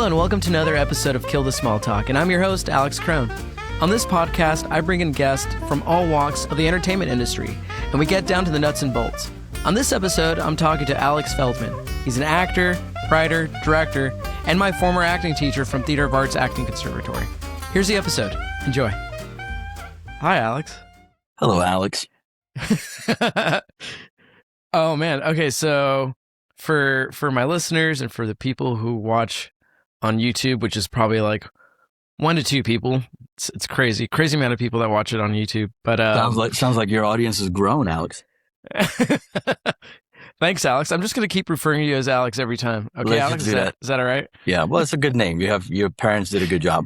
and welcome to another episode of Kill the Small Talk, and I'm your host, Alex Caron. On this podcast, I bring in guests from all walks of the entertainment industry, and we get down to the nuts and bolts. On this episode, I'm talking to Alex Feldman. He's an actor, writer, director, and my former acting teacher from Theater of Arts Acting Conservatory. Here's the episode. Enjoy. Hi, Alex. Hello, Alex. Oh, man. Okay, so for my listeners and for the people who watch on YouTube, which is probably like 1 to 2 people, it's crazy amount of people that watch it on YouTube. But sounds like your audience has grown, Alex. Thanks, Alex. I'm just going to keep referring to you as Alex every time. Okay, Alex, is that all right? Yeah, well, it's a good name. Your parents did a good job.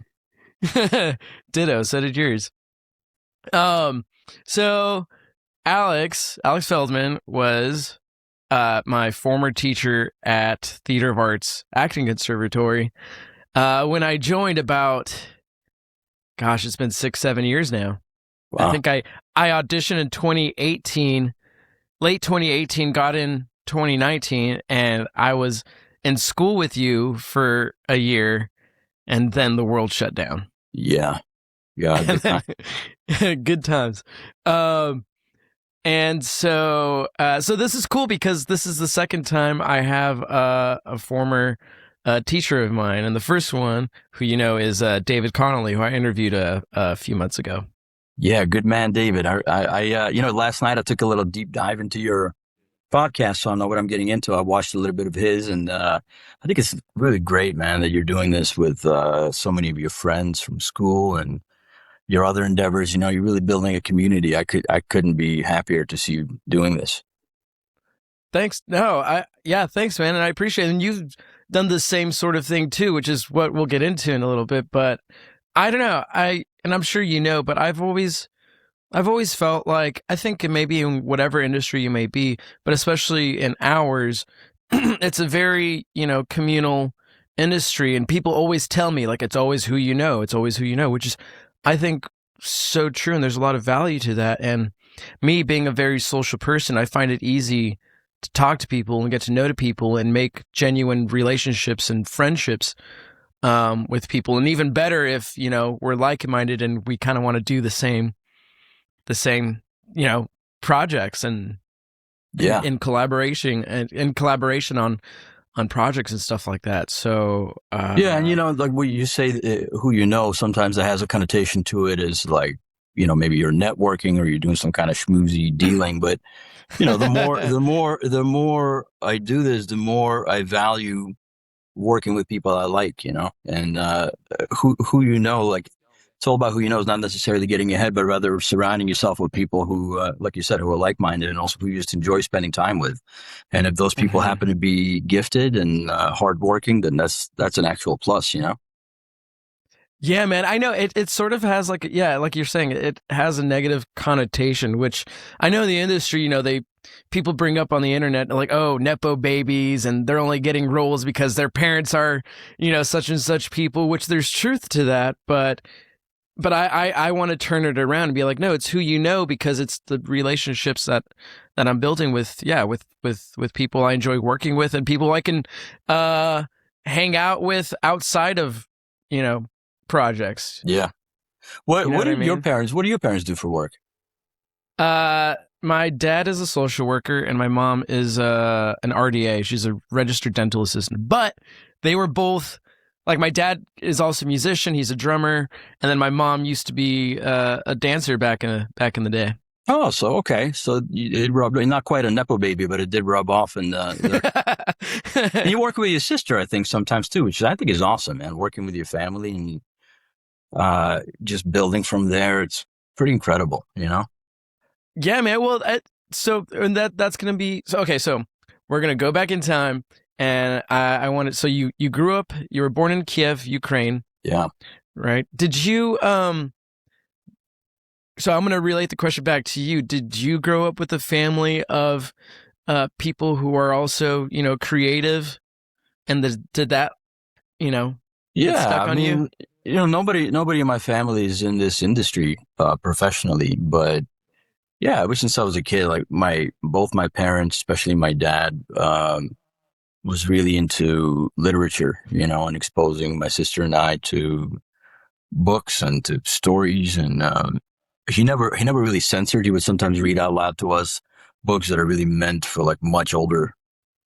Ditto. So did yours. So Alex Feldman was my former teacher at Theater of Arts Acting Conservatory. When I joined it's been 6-7 years now. Wow. I think I auditioned in 2018, late 2018, got in 2019, and I was in school with you for a year, and then the world shut down. Yeah. Good time. Good times. And so this is cool because this is the second time I have a former teacher of mine, and the first one, who you know, is David Connolly, who I interviewed a few months ago. Yeah, good man, David. I last night I took a little deep dive into your podcast, so I know what I'm getting into. I watched a little bit of his, and I think it's really great, man, that you're doing this with so many of your friends from school and your other endeavors. You know, you're really building a community. I couldn't be happier to see you doing this. Thanks. Thanks, man, and I appreciate it. And you've done the same sort of thing too, which is what we'll get into in a little bit. But I don't know. And I'm sure you know, but I've always felt like, I think maybe in whatever industry you may be, but especially in ours, it's a very, communal industry, and people always tell me, like, it's always who you know, which is, I think, so true, and there's a lot of value to that. And me being a very social person, I find it easy to talk to people and get to know people and make genuine relationships and friendships with people. And even better if, we're like-minded and we kind of want to do the same, projects and in collaboration on projects and stuff like that. So and like when you say who you know, sometimes it has a connotation to it as like, maybe you're networking or you're doing some kind of schmoozy dealing. But the more I do this, the more I value working with people I like, and who like, it's all about who you know. Is not necessarily getting ahead, but rather surrounding yourself with people who, like you said, who are like-minded, and also who you just enjoy spending time with. And if those people happen to be gifted and hardworking, then that's an actual plus, Yeah, man. I know it sort of has like you're saying, it has a negative connotation, which I know in the industry, people bring up on the internet like, oh, Nepo babies, and they're only getting roles because their parents are, such and such people, which there's truth to that. But I want to turn it around and be like, no, it's who you know, because it's the relationships that I'm building with people I enjoy working with and people I can hang out with outside of, projects. Yeah. What do your parents do for work? My dad is a social worker and my mom is an RDA. She's a registered dental assistant. But they were both, like, my dad is also a musician. He's a drummer, and then my mom used to be a dancer back in the day. Oh, so okay, so it rubbed, not quite a Nepo baby, but it did rub off. And you work with your sister, I think, sometimes too, which I think is awesome, man. Working with your family and just building from there, it's pretty incredible, Yeah, man. Well, that's gonna be so. Okay, so we're gonna go back in time. And I wanted, so you grew up, you were born in Kiev, Ukraine. Yeah. Right. Did you, so I'm going to relate the question back to you. Did you grow up with a family of people who are also, creative? And did that, get stuck on you? Nobody in my family is in this industry professionally, but yeah, ever since I was a kid, like both my parents, especially my dad, was really into literature, and exposing my sister and I to books and to stories. And he never really censored. He would sometimes read out loud to us books that are really meant for like much older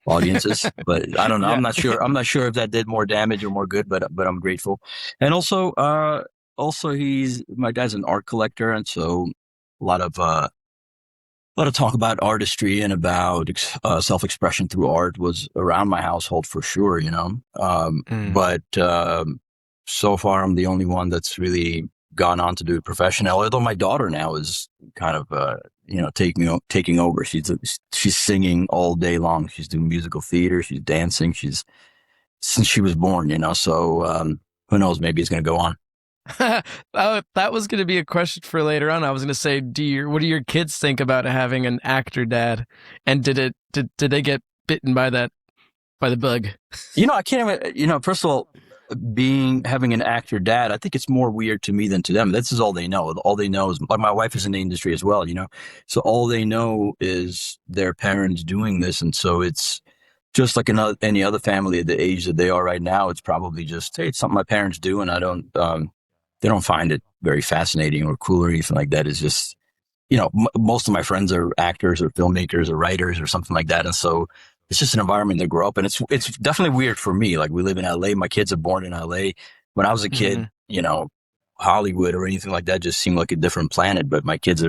audiences. But I don't know. Yeah. I'm not sure. I'm not sure if that did more damage or more good. But I'm grateful. And also he's my dad's an art collector, and so a lot of uh, a lot of talk about artistry and about self-expression through art was around my household for sure, Mm. but so far I'm the only one that's really gone on to do it professionally. Although my daughter now is kind of, taking over. She's singing all day long. She's doing musical theater. She's dancing. Since she was born, So who knows? Maybe it's going to go on. That was going to be a question for later on. I was going to say, what do your kids think about having an actor dad? And did they get bitten by the bug? I can't even, first of all, having an actor dad, I think it's more weird to me than to them. This is all they know. All they know is, like, my wife is in the industry as well, so all they know is their parents doing this. And so it's just like any other family at the age that they are right now. It's probably just, hey, it's something my parents do. And they don't find it very fascinating or cool or anything like that. It's just, most of my friends are actors or filmmakers or writers or something like that. And so it's just an environment they grow up in. It's definitely weird for me. Like, we live in LA. My kids are born in LA. When I was a Hmm. kid, Hollywood or anything like that just seemed like a different planet. But my kids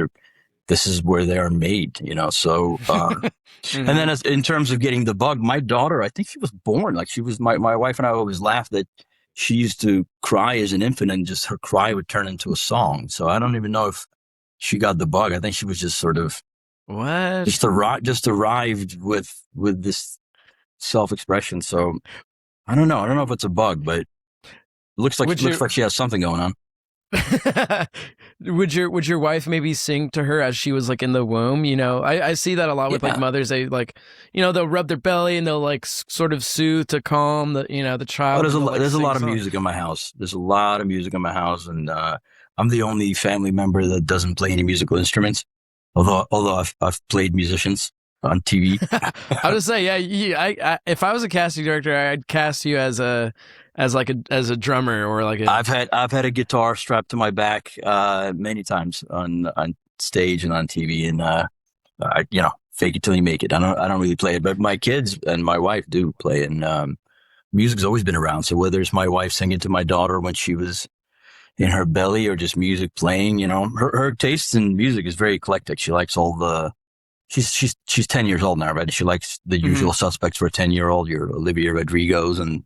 this is where they are made, So, and Hmm. then in terms of getting the bug, my daughter, I think she was born, like, my wife and I always laughed that she used to cry as an infant and just her cry would turn into a song. So I don't even know if she got the bug. I think she was just sort of What? just arrived with this self-expression. So I don't know. I don't know if it's a bug, but it Would looks you? like she has something going on. Would your wife maybe sing to her as she was like in the womb? I see that a lot with like Yeah. mothers. They like, they'll rub their belly and they'll like sort of soothe to calm the Oh, child, and they'll like there's a sing a lot of song. music in my house. There's a lot of music in my house, and I'm the only family member that doesn't play any musical instruments. Although I've played musicians on TV. I would say, yeah. If I was a casting director, I'd cast you as a drummer or like a. I've had a guitar strapped to my back many times on stage and on TV, and fake it till you make it. I don't really play it, but my kids and my wife do play, and music's always been around. So whether it's my wife singing to my daughter when she was in her belly or just music playing, her taste in music is very eclectic. She likes all the she's 10 years old now, right? She likes the Mhm. usual suspects for a 10-year-old, your Olivia Rodrigos and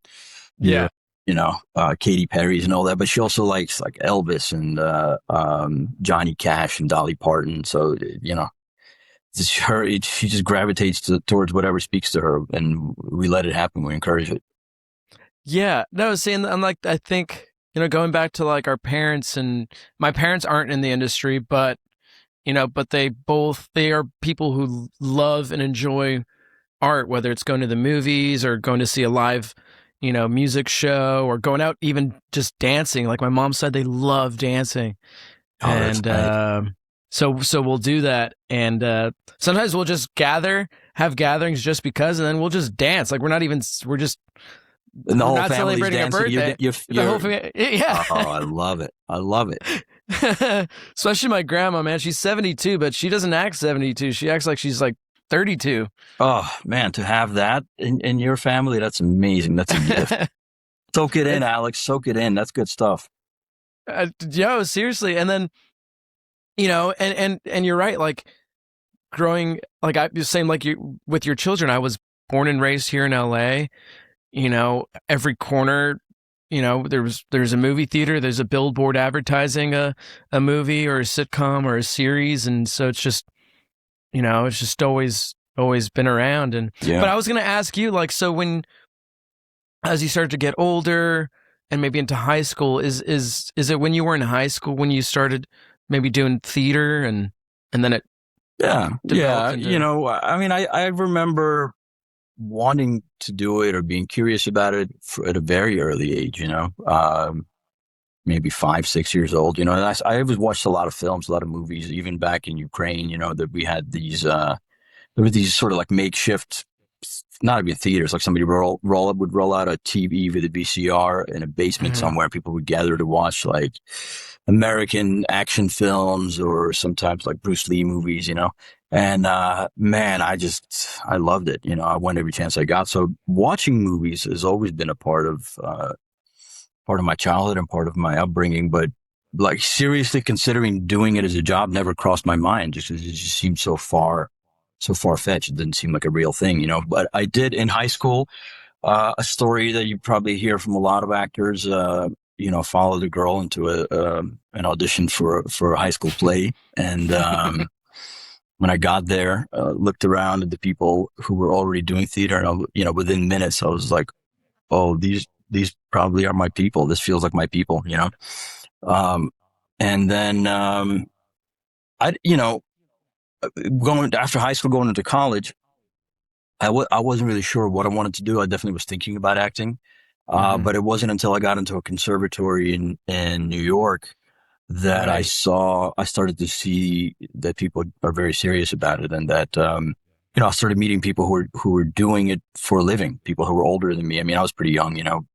your Yeah. Katy Perry's and all that. But she also likes like Elvis and Johnny Cash and Dolly Parton. So she just gravitates towards whatever speaks to her, and we let it happen. We encourage it. Yeah. No, seeing, I'm like, I think, going back to like our parents, and my parents aren't in the industry, but they are people who love and enjoy art, whether it's going to the movies or going to see a live, music show, or going out even just dancing. Like my mom said, they love dancing. Oh, that's And nice. so we'll do that. And sometimes we'll just have gatherings just because, and then we'll just dance. Like And the we're whole not family's celebrating a dancing. birthday. The whole family, Oh, yeah. I love it. I love it. Especially my grandma, man. She's 72, but she doesn't act 72. She acts like she's like 32. Oh man, to have that in your family, that's amazing. That's a gift. Soak it in, It's, Alex. Soak it in. That's good stuff. yo, seriously. And then, and you're right. Like growing, like I was saying, like you with your children, I was born and raised here in LA. Every corner, there's a movie theater, there's a billboard advertising a movie or a sitcom or a series. And so it's just always been around. And but Yeah. I was gonna ask you, like, so when as you start to get older and maybe into high school, is it when you were in high school when you started maybe doing theater, and then it Yeah. developed Yeah. into. I mean, I remember wanting to do it or being curious about it at a very early age, maybe 5, 6 years old, and I always watched a lot of films, a lot of movies, even back in Ukraine, that we had there were these sort of like makeshift not even theaters, like somebody would roll out a TV with a VCR in a basement somewhere. People would gather to watch like American action films or sometimes like Bruce Lee movies, you know. And man, I loved it. You know, I went every chance I got. So watching movies has always been a part of my childhood and part of my upbringing. But like seriously considering doing it as a job never crossed my mind, just because it just seemed so far fetched. It didn't seem like a real thing, you know. But I did in high school. A story that you probably hear from a lot of actors. You know, followed a girl into an audition for a high school play, and when I got there, looked around at the people who were already doing theater, and you know, within minutes, I was like, "Oh, these probably are my people. This feels like my people," you know. And then you know, going after high school, going into college. I wasn't really sure what I wanted to do. I definitely was thinking about acting. But it wasn't until I got into a conservatory in New York that I started to see that people are very serious about it, and that, you know, I started meeting people who were doing it for a living, people who were older than me. I mean, I was pretty young, you know,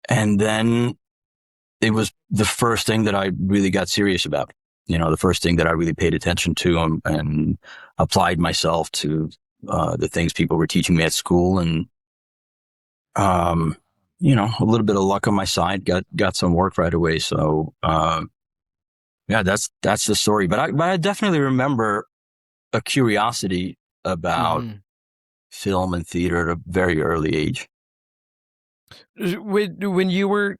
and then it was the first thing that I really got serious about, you know, the first thing that I really paid attention to, and applied myself to, the things people were teaching me at school. And, you know, a little bit of luck on my side, got some work right away. So, yeah, that's the story. But I definitely remember a curiosity about film and theater at a very early age. When you were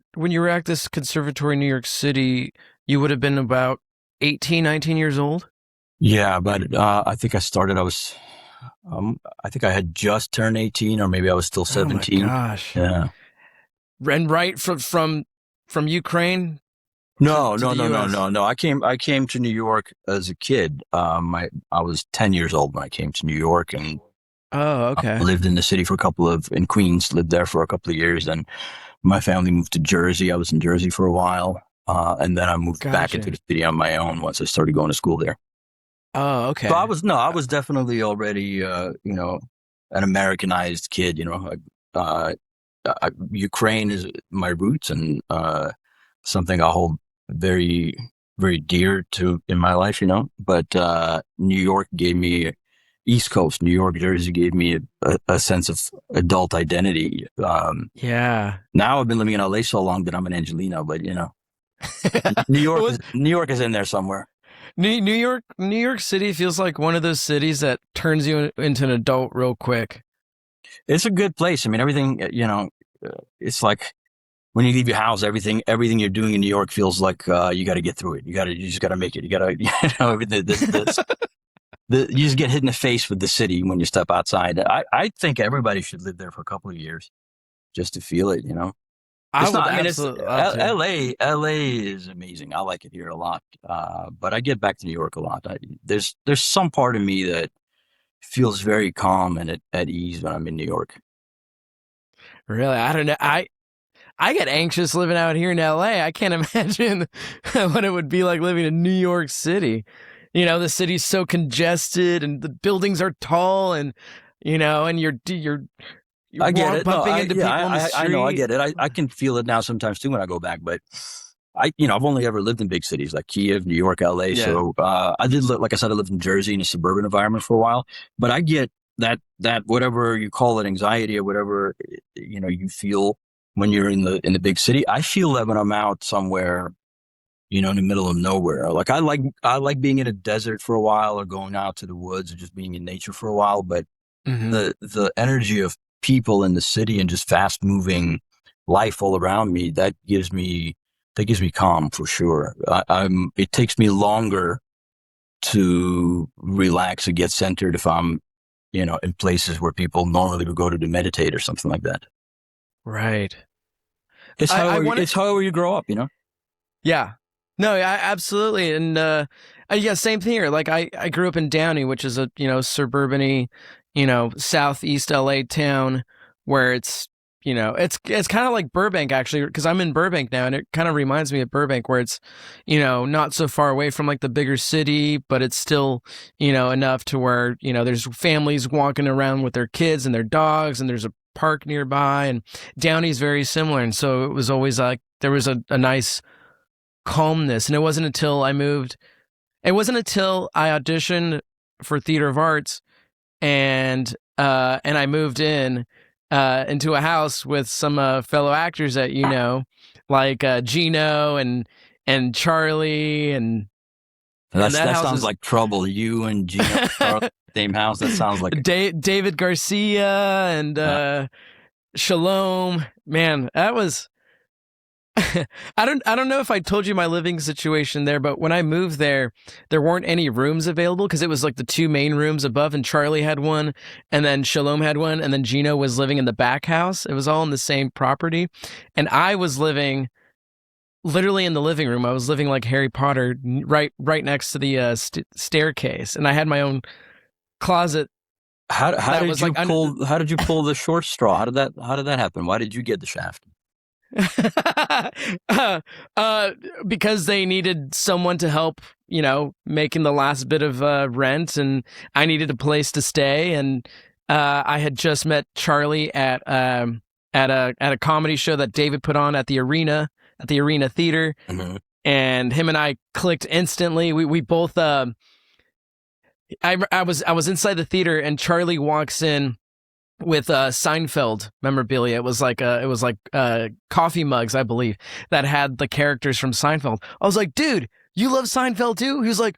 at this conservatory in New York City, you would have been about 18, 19 years old? Yeah, but I think I think I had just turned 18, or maybe I was still 17. Oh my gosh. Yeah. And right from Ukraine No, to no, the no, no, US? no, no. I came to New York as a kid. I was 10 years old when I came to New York, and Oh, okay. lived in the city in Queens, lived there for a couple of years. Then my family moved to Jersey. I was in Jersey for a while. And then I moved back into the city on my own once I started going to school there. Oh, okay. So I was definitely already, you know, an Americanized kid, you know. Ukraine is my roots, and something I hold very, very dear to in my life, you know. But New York gave me East Coast, New York, Jersey gave me a sense of adult identity. Yeah. Now I've been living in LA so long that I'm an Angelino, but you know, New York is in there somewhere. New York City feels like one of those cities that turns you into an adult real quick. It's a good place. I mean, everything, you know, it's like when you leave your house, everything you're doing in New York feels like you got to get through it. You just got to make it. You got to, you know, you just get hit in the face with the city when you step outside. I think everybody should live there for a couple of years just to feel it, you know. I would It's absolutely love to. LA is amazing. I like it here a lot. But I get back to New York a lot. There's some part of me that feels very calm and at ease when I'm in New York. Really, I don't know. I get anxious living out here in LA. I can't imagine what it would be like living in New York City. You know, the city's so congested and the buildings are tall, and you know, and you're I get it. bumping into people on the street. I know. I get it. I can feel it now sometimes too when I go back. But you know, I've only ever lived in big cities like Kiev, New York, LA. Yeah. So I did, like I said, I lived in Jersey in a suburban environment for a while. But I get that whatever you call it, anxiety or whatever, you know, you feel when you're in the big city. I feel that when I'm out somewhere, you know, in the middle of nowhere. Like I like being in a desert for a while, or going out to the woods, or just being in nature for a while. But the energy of people in the city and just fast moving life all around me, that gives me calm for sure. It takes me longer to relax and get centered if I'm, you know, in places where people normally would go to meditate or something like that. Right. It's how you grow up, you know? Yeah. No, absolutely. And yeah, same thing here. Like I grew up in Downey, which is a, you know, suburban-y, you know, southeast LA town where it's, it's kind of like Burbank actually, because I'm in Burbank now, and it kind of reminds me of Burbank, where it's, not so far away from like the bigger city, but it's still, enough to where, there's families walking around with their kids and their dogs, and there's a park nearby, and Downey's very similar. And so it was always like there was a nice calmness. And it wasn't until I auditioned for Theater of Arts, and I moved into a house with some fellow actors that like Gino and Charlie, and that sounds like trouble. You and Gino are same house. That sounds like David Garcia and Shalom. Man, that was. I don't know if I told you my living situation there, but when I moved there weren't any rooms available, because it was like the two main rooms above, and Charlie had one, and then Shalom had one, and then Gino was living in the back house. It was all in the same property, and I was living literally in the living room. I was living like Harry Potter, right next to the staircase, and I had my own closet. How did you pull the short straw? How did that happen? Why did you get the shaft? Because they needed someone to help, making the last bit of rent, and I needed a place to stay. And I had just met Charlie at a comedy show that David put on at the Arena Theater, Mm-hmm. and him and I clicked instantly. We both. I was inside the theater, and Charlie walks in with Seinfeld memorabilia. It was like coffee mugs, I believe, that had the characters from Seinfeld. I was like, dude, you love Seinfeld too? He was like,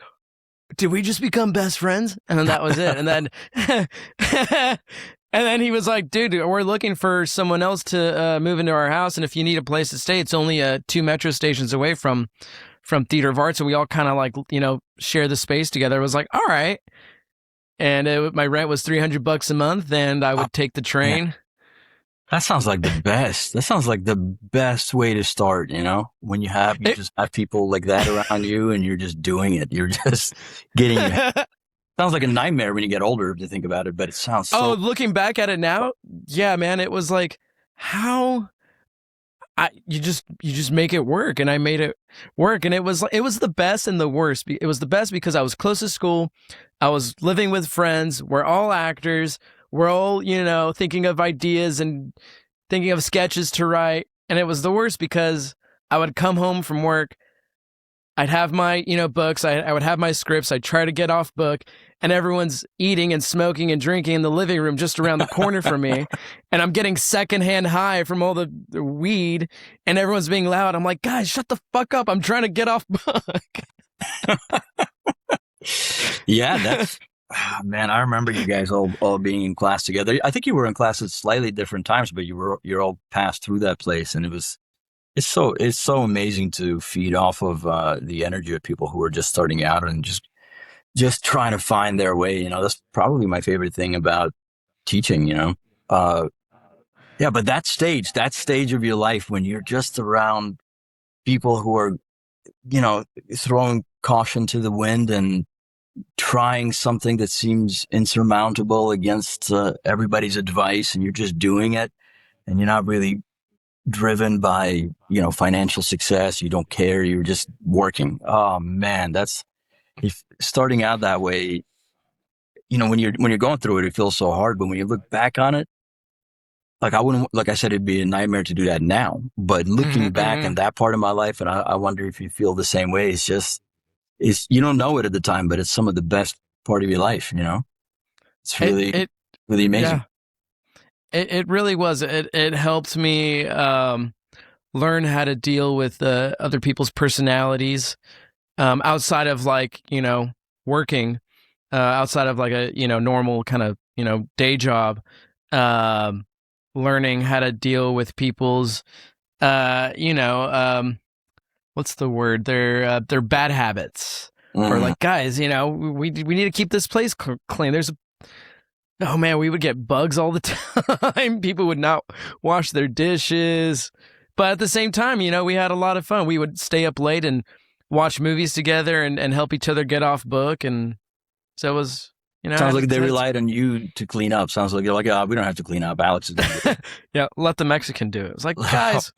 did we just become best friends? And then that was it. And then and then he was like, dude, we're looking for someone else to move into our house, and if you need a place to stay, it's only 2 metro stations away from Theater of Arts. So we all kind of like, share the space together. It was like, all right. And my rent was $300 a month, and I would take the train. Yeah. That sounds like the best. That sounds like the best way to start, when you just have people like that around you, and you're just doing it. You're just getting sounds like a nightmare when you get older to think about it, but it sounds so... Oh, looking back at it now, yeah, man, it was like, how... you just make it work, and I made it work, and it was the best and the worst. It was the best because I was close to school, I was living with friends, we're all actors, we're all thinking of ideas and thinking of sketches to write, and it was the worst because I would come home from work, I'd have my books, I would have my scripts, I'd try to get off book, and everyone's eating and smoking and drinking in the living room just around the corner from me, and I'm getting secondhand high from all the weed, and everyone's being loud. I'm like, guys, shut the fuck up! I'm trying to get off book. Yeah, that's man. I remember you guys all being in class together. I think you were in class at slightly different times, but you're all passed through that place, and it's so amazing to feed off of the energy of people who are just starting out and just trying to find their way. That's probably my favorite thing about teaching. Yeah, but that stage of your life when you're just around people who are, throwing caution to the wind and trying something that seems insurmountable against everybody's advice, and you're just doing it, and you're not really driven by, financial success. You don't care. You're just working. Oh man, if starting out that way, when you're going through it, it feels so hard. But when you look back on it, like I said, it'd be a nightmare to do that now. But looking back in that part of my life, and I wonder if you feel the same way. It's you don't know it at the time, but it's some of the best part of your life. It's really really amazing. Yeah. It really was. It helped me learn how to deal with other people's personalities outside of working, outside of like a normal kind of day job. Learning how to deal with people's what's the word? Their bad habits. Or like, guys, we need to keep this place clean. Oh man, we would get bugs all the time. People would not wash their dishes. But at the same time, we had a lot of fun. We would stay up late and watch movies together and help each other get off book. And so it You know, Sounds like they relied on you to clean up. Sounds like you're like, oh, we don't have to clean up. Alex is going to do it. Yeah, let the Mexican do it. It was like, guys,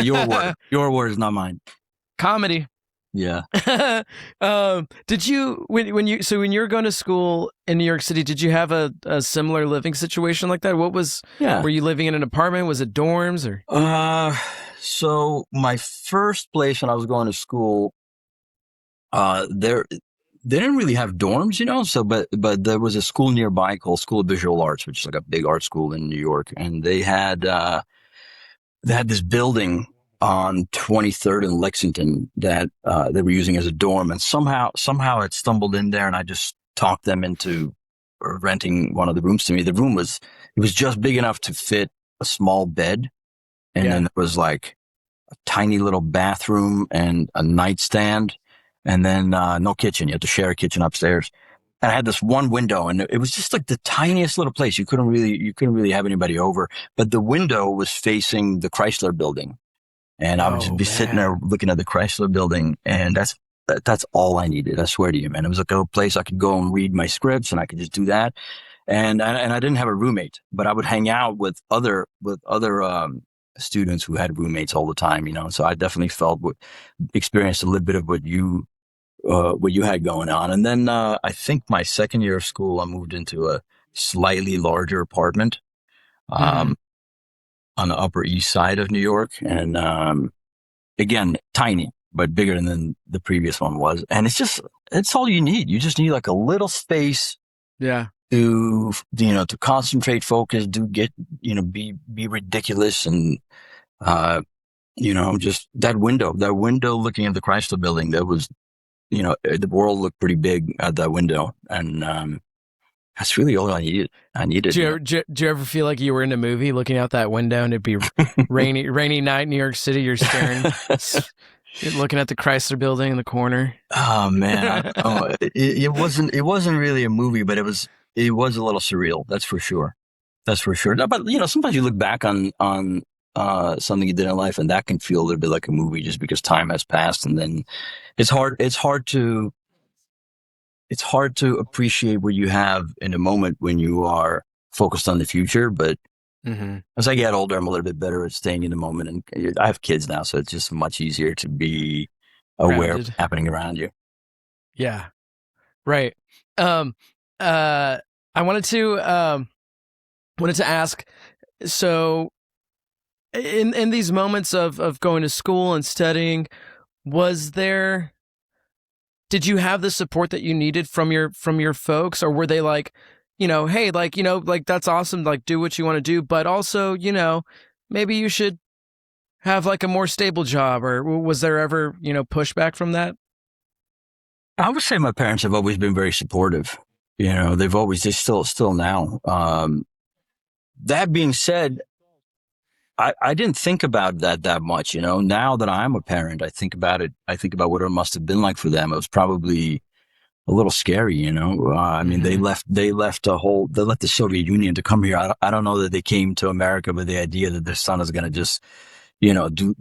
your word, not mine. comedy. Yeah. Did you when you were going to school in New York City, did you have a similar living situation like that? Were you living in an apartment? Was it dorms or? So my first place when I was going to school, they didn't really have dorms, you know. So, but there was a school nearby called School of Visual Arts, which is like a big art school in New York, and they had this building on 23rd and Lexington that they were using as a dorm, and somehow it stumbled in there, and I just talked them into renting one of the rooms to me. The room was just big enough to fit a small bed, and then there was like a tiny little bathroom and a nightstand, and then no kitchen. You had to share a kitchen upstairs. And I had this one window, and it was just like the tiniest little place. You couldn't really have anybody over, but the window was facing the Chrysler building. And I would just be sitting there looking at the Chrysler building, and that's all I needed. I swear to you, man. It was like a place I could go and read my scripts, and I could just do that. And I didn't have a roommate, but I would hang out with other students who had roommates all the time, you know. So I definitely experienced a little bit of what you had going on. And then I think my second year of school, I moved into a slightly larger apartment. On the Upper East Side of New York. And, again, tiny, but bigger than the previous one was. And it's all you need. You just need like a little space. Yeah. To concentrate, focus, be ridiculous. And, just that window looking at the Chrysler building, that was, the world looked pretty big at that window. And, that's really all I needed. Do you ever feel like you were in a movie looking out that window and it'd be rainy night, New York City, you're staring, you're looking at the Chrysler building in the corner? Oh man. It wasn't really a movie, but it was a little surreal. That's for sure. No, but sometimes you look back on something you did in life, and that can feel a little bit like a movie just because time has passed. And then it's hard to appreciate what you have in a moment when you are focused on the future. But as I get older, I'm a little bit better at staying in the moment. And I have kids now, so it's just much easier to be aware of what's happening around you. Yeah. Right. I wanted to ask, so in these moments of going to school and studying, did you have the support that you needed from your folks, or were they like, hey, like, like, that's awesome, like, do what you want to do, but also, maybe you should have like a more stable job? Or was there ever, pushback from that? I would say my parents have always been very supportive. They're still now. That being said, I didn't think about that much, Now that I'm a parent, I think about it. I think about what it must have been like for them. It was probably a little scary, I mean, they left the Soviet Union to come here. I don't know that they came to America with the idea that their son is going to just, do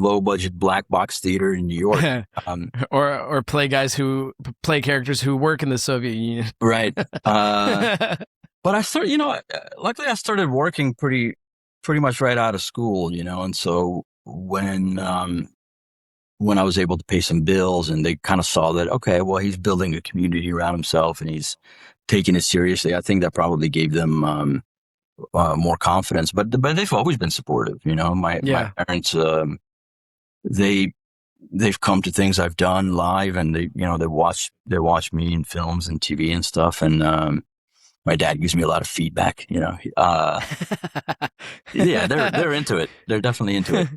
low budget black box theater in New York, or play characters who work in the Soviet Union, right? But I started, luckily I started working pretty much right out of school, and so when I was able to pay some bills, and they kind of saw that, okay, well, he's building a community around himself and he's taking it seriously, I think that probably gave them more confidence. But they've always been supportive, My parents, they've come to things I've done live, and they watch me in films and TV and stuff, and my dad gives me a lot of feedback, yeah, they're into it. They're definitely into it.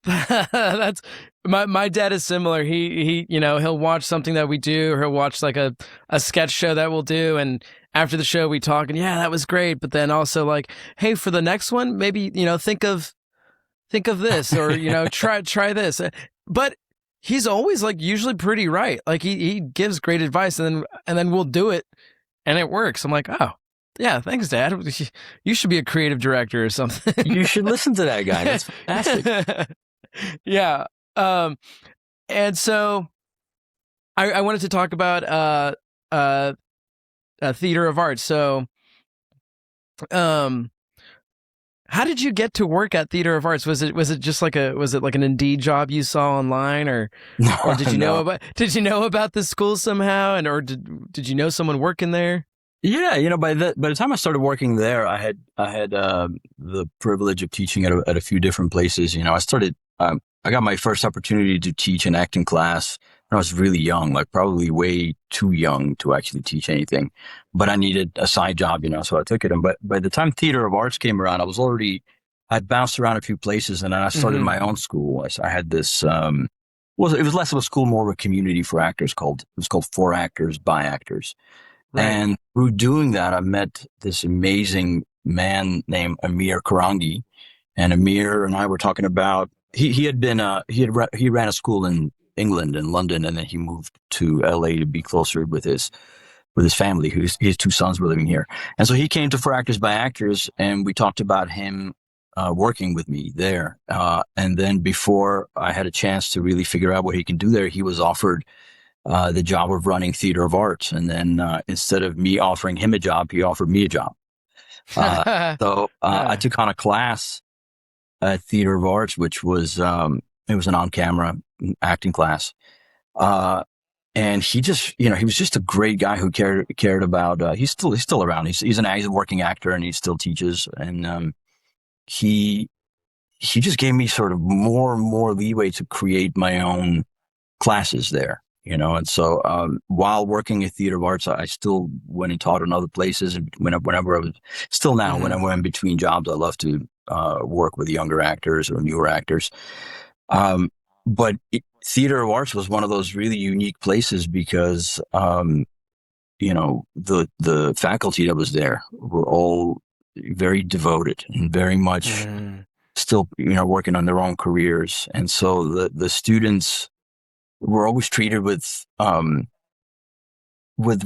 That's my dad is similar. He he'll watch something that we do, or he'll watch like a sketch show that we'll do, and after the show we talk, and yeah, that was great, but then also like, hey, for the next one, maybe think of this, or try this. But he's always like usually pretty right. Like he gives great advice, and then we'll do it. And it works. I'm like, oh, yeah, thanks, Dad. You should be a creative director or something. You should listen to that guy. That's fantastic. Yeah. And so I wanted to talk about uh, theater of art. So, um, how did you get to work at Theater of Arts? Was it just like was it like an Indeed job you saw online, or No, did you know no. about the school somehow, and or did you know someone working there? Yeah, by the time I started working there, I had the privilege of teaching at a few different places. I got my first opportunity to teach an acting class when I was really young, like probably way too young to actually teach anything. But I needed a side job, so I took it. And but by the time Theater of Arts came around, I'd bounced around a few places, and then I started Mm-hmm. my own school. I had this. It was less of a school, more of a community for actors. It was called For Actors by Actors. Right. And through doing that, I met this amazing man named Amir Karangi. And Amir and I were talking about he had been he ran a school in England and London, and then he moved to LA to be closer with his family. His two sons were living here, and so he came to For Actors by Actors, and we talked about him working with me there. And then before I had a chance to really figure out what he can do there, he was offered the job of running Theater of Arts. And then instead of me offering him a job, he offered me a job. I took on a class at Theater of Arts, which was it was an on-camera acting class. And he just, he was just a great guy who cared about. He's still around. He's a working actor, and he still teaches. And he he just gave me sort of more and more leeway to create my own classes there, And so while working at Theater of Arts, I still went and taught in other places. And whenever I was still now, when Mm-hmm. I'm in between jobs, I love to work with younger actors or newer actors. But Theater of Arts was one of those really unique places because, the faculty that was there were all very devoted and very much Mm-hmm. still, working on their own careers. And so the students were always treated with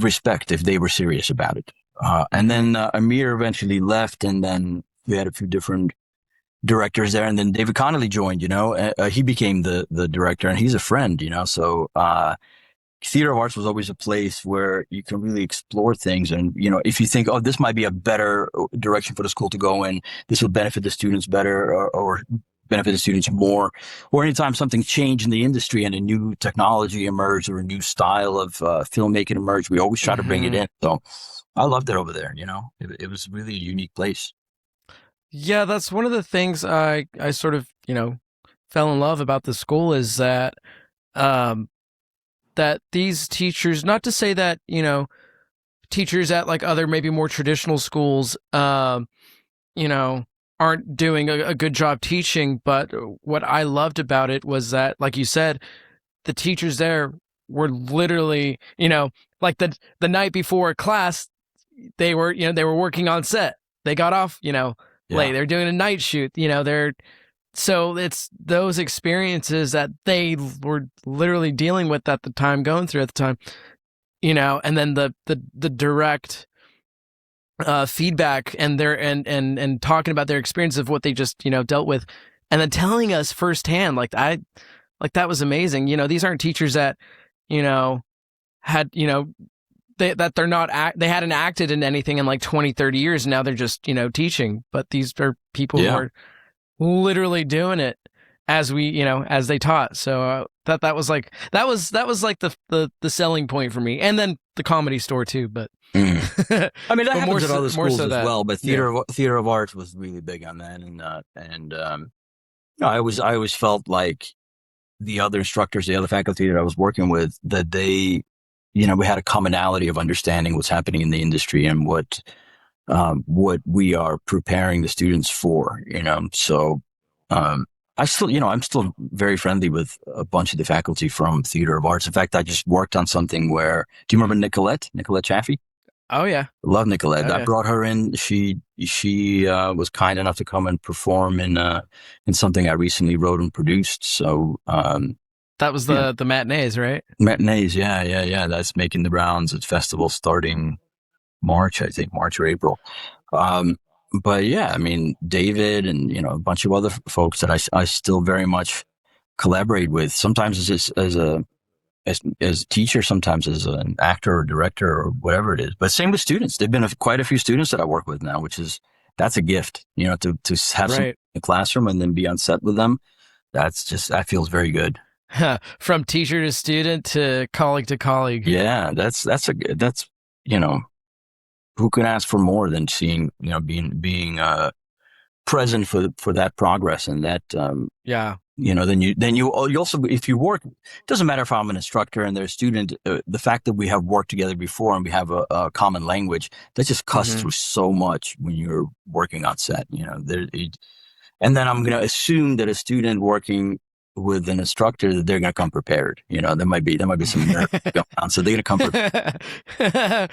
respect if they were serious about it. And Mm-hmm. then Amir eventually left, and then we had a few different directors there, and then David Connolly joined. He became the director, and he's a friend. So Theater of Arts was always a place where you can really explore things. And, if you think, oh, this might be a better direction for the school to go in, this will benefit the students better or benefit the students more. Or anytime something changed in the industry and a new technology emerged or a new style of filmmaking emerged, we always try to bring it Mm-hmm. in. So I loved it over there. It was really a unique place. Yeah, that's one of the things I sort of fell in love about the school is that um that these teachers, not to say that teachers at like other maybe more traditional schools you know aren't doing a good job teaching, but what I loved about it was that, like you said, the teachers there were literally like the night before class they were working on set. They got off late. Yeah. They're doing a night shoot. They're so it's those experiences that they were literally dealing with at the time, going through at the time, and then the direct feedback and their and talking about their experience of what they just dealt with, and then telling us firsthand, like that was amazing. These aren't teachers that had that they're not they hadn't acted in anything in like 20, 30 years, and now they're just teaching, but these are people who Yeah. are literally doing it as they taught. So that was like the selling point for me, and then the Comedy Store too, but Mm. I mean, that but happens at other more schools so as that. well, but Yeah. Theater of Arts was really big on that. I always felt like the other instructors, the other faculty that I was working with, that they, we had a commonality of understanding what's happening in the industry and what we are preparing the students for. So um, I'm still very friendly with a bunch of the faculty from Theater of Arts. In fact, I just worked on something where, do you remember Nicolette Chaffee? Oh yeah. Love Nicolette. Oh I yeah. brought her in. She was kind enough to come and perform in something I recently wrote and produced. So That was yeah, the matinees, right? matinees. Yeah, yeah, yeah. That's making the rounds at festivals starting March, I think, March or April. Um, but yeah, I mean, David and a bunch of other folks that I still very much collaborate with. Sometimes it's just as a as a teacher, sometimes as an actor or director or whatever it is. But same with students. There've been quite a few students that I work with now, that's a gift, to have some in Right. the classroom and then be on set with them. That feels very good. From teacher to student to colleague. Yeah, you know, who can ask for more than seeing, being present for that progress and that, Yeah. then you also, if you work, it doesn't matter if I'm an instructor and they're a student, the fact that we have worked together before and we have a common language, that just cuts through so much when you're working on set, and then I'm going to assume that a student working with an instructor, that they're going to come prepared. There might be some nerve going on, so they're going to come prepared.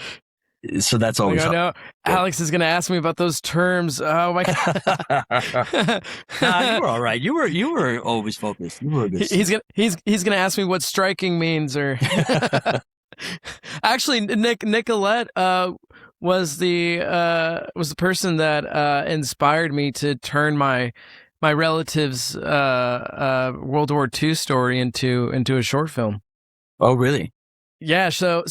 So that's always. I know Alex is going to ask me about those terms. Oh my god! Nah, you were all right. You were always focused. You were a good. He's gonna ask me what striking means, or actually, Nicolette was the person that inspired me to turn my relative's World War II story into a short film. Oh, really? Yeah. So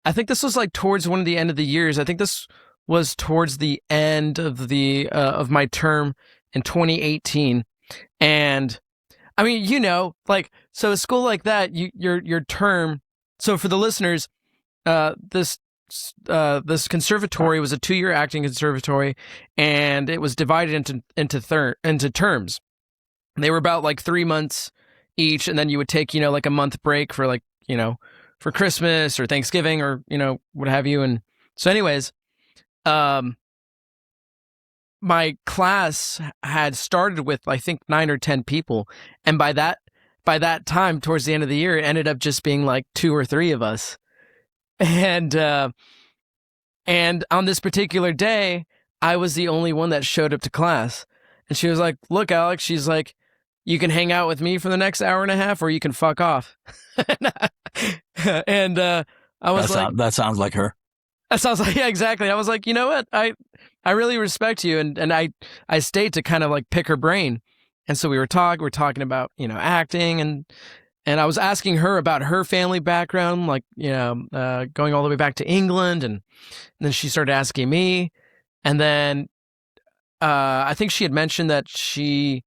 I think this was like towards one of the end of the years. I think this was towards the end of the of my term in 2018, and I mean, so a school like that, your term. So for the listeners, this conservatory was a 2-year acting conservatory, and it was divided into terms. They were about like 3 months each, and then you would take like a month break for for Christmas or Thanksgiving or what have you. And so anyways, my class had started with I think 9 or 10 people, and by that time towards the end of the year, it ended up just being like 2 or 3 of us. And on this particular day, I was the only one that showed up to class. And she was like, "Look, Alex," she's like, "you can hang out with me for the next hour and a half, or you can fuck off." And I was that sounds like her. That sounds like, yeah, exactly. I was like, you know what? I really respect you, and I stayed to kind of like pick her brain. And so we're talking about acting, and I was asking her about her family background, like going all the way back to England, and then she started asking me, and then I think she had mentioned that she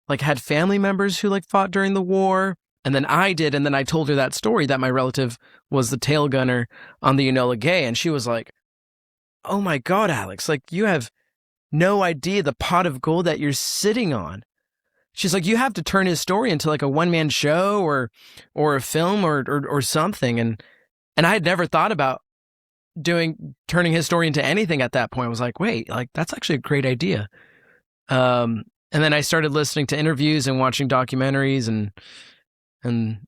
like had family members who like fought during the war. And then I did, and then I told her that story that my relative was the tail gunner on the Enola Gay, and she was like, "Oh my God, Alex, like you have no idea the pot of gold that you're sitting on." She's like, "You have to turn his story into like a one-man show or a film or something." And I had never thought about turning his story into anything at that point. I was like, wait, like that's actually a great idea. And then I started listening to interviews and watching documentaries and